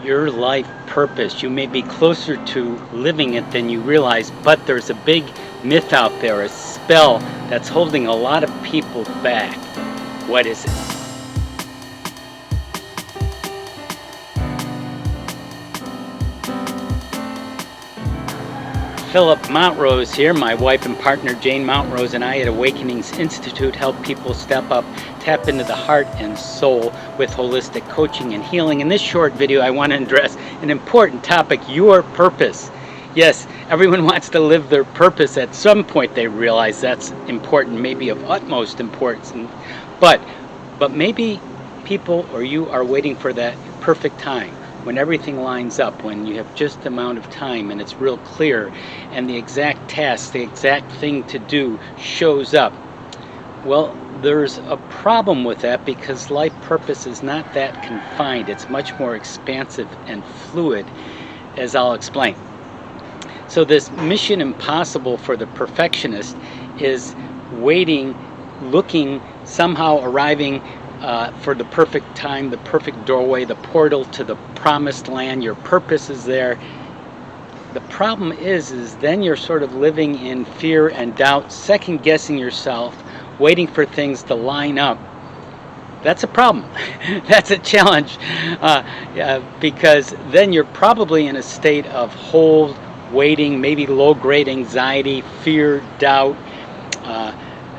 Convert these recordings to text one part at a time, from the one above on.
your life purpose. You may be closer to living it than you realize, but there's a big myth out there, a spell that's holding a lot of people back. What is it? Philip Montrose here. My wife and partner Jane Montrose and I at Awakenings Institute help people step up, tap into the heart and soul with holistic coaching and healing. In this short video, I want to address an important topic, your purpose. Yes, everyone wants to live their purpose. At some point they realize that's important, maybe of utmost importance. But maybe people or you are waiting for that perfect time, when everything lines up, when you have just the amount of time and it's real clear and the exact task, the exact thing to do shows up. Well, there's a problem with that because life purpose is not that confined. It's much more expansive and fluid, as I'll explain. So this mission impossible for the perfectionist is waiting, looking, somehow arriving for the perfect time, the perfect doorway, the portal to the promised land. Your purpose is there. The problem is then you're sort of living in fear and doubt, second guessing yourself, waiting for things to line up. That's a problem. That's a challenge because then you're probably in a state of hold, waiting, maybe low-grade anxiety, fear, doubt,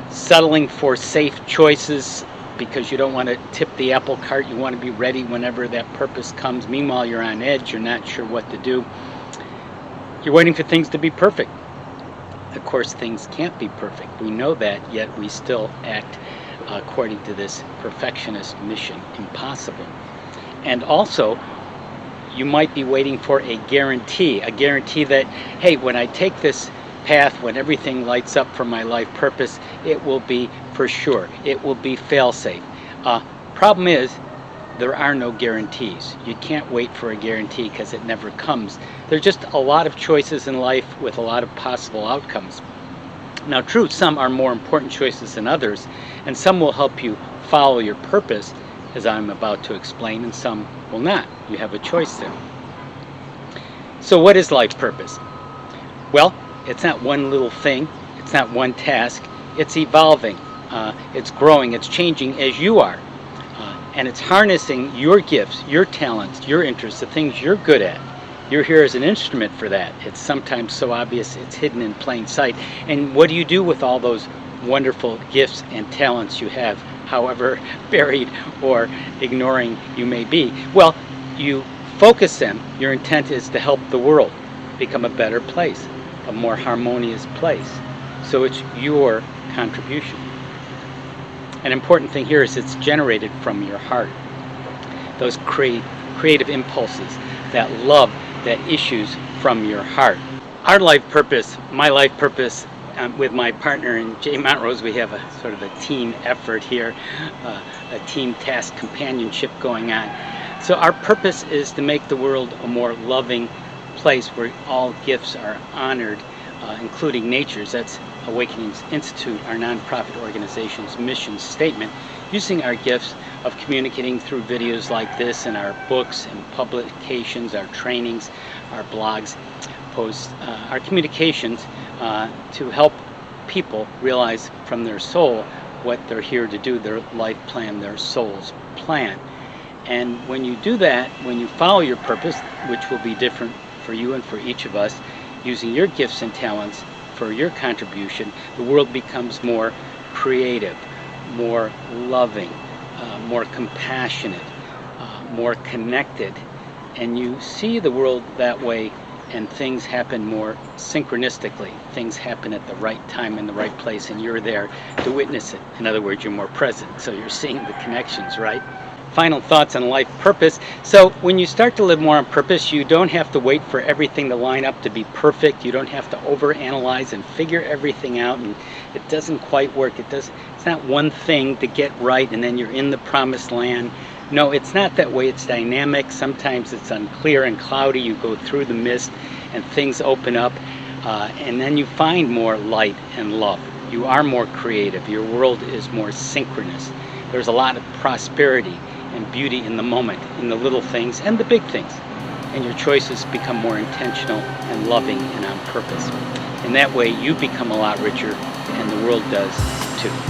settling for safe choices because you don't want to tip the apple cart. You want to be ready whenever that purpose comes. Meanwhile, you're on edge. You're not sure what to do. You're waiting for things to be perfect. Of course, things can't be perfect. We know that, yet we still act according to this perfectionist mission impossible. And also, you might be waiting for a guarantee that, hey, when I take this path, when everything lights up for my life purpose, it will be for sure. It will be fail-safe. Problem is, there are no guarantees. You can't wait for a guarantee because it never comes. There's just a lot of choices in life with a lot of possible outcomes. Now, true, some are more important choices than others, and some will help you follow your purpose, as I'm about to explain, and some will not. You have a choice there. So what is life purpose? Well, it's not one little thing. It's not one task. It's evolving. It's growing. It's changing as you are. And it's harnessing your gifts, your talents, your interests, the things you're good at. You're here as an instrument for that. It's sometimes so obvious it's hidden in plain sight. And what do you do with all those wonderful gifts and talents you have, however buried or ignoring you may be? Well, you focus them. Your intent is to help the world become a better place, a more harmonious place. So it's your contribution. An important thing here is it's generated from your heart. Those creative impulses, that love that issues from your heart. Our life purpose, my life purpose, with my partner and Jay Montrose, we have a sort of a team effort here, a team task companionship going on. So our purpose is to make the world a more loving place where all gifts are honored, including nature's. That's Awakenings Institute, our nonprofit organization's mission statement, using our gifts of communicating through videos like this and our books and publications, our trainings, our blogs, posts, our communications to help people realize from their soul what they're here to do, their life plan, their soul's plan. And when you do that, when you follow your purpose, which will be different for you and for each of us, using your gifts and talents for your contribution, the world becomes more creative, more loving, more compassionate, more connected, and you see the world that way, and things happen more synchronistically. Things happen at the right time in the right place, and you're there to witness it. In other words, you're more present, so you're seeing the connections, right? Final thoughts on life purpose. So when you start to live more on purpose, you don't have to wait for everything to line up to be perfect. You don't have to overanalyze and figure everything out, and it doesn't quite work. It's not one thing to get right and then you're in the promised land. No, it's not that way. It's dynamic. Sometimes it's unclear and cloudy. You go through the mist and things open up, and then you find more light and love. You are more creative. Your world is more synchronous. There's a lot of prosperity and beauty in the moment, in the little things and the big things. and your choices become more intentional and loving and on purpose. And that way you become a lot richer, and the world does too.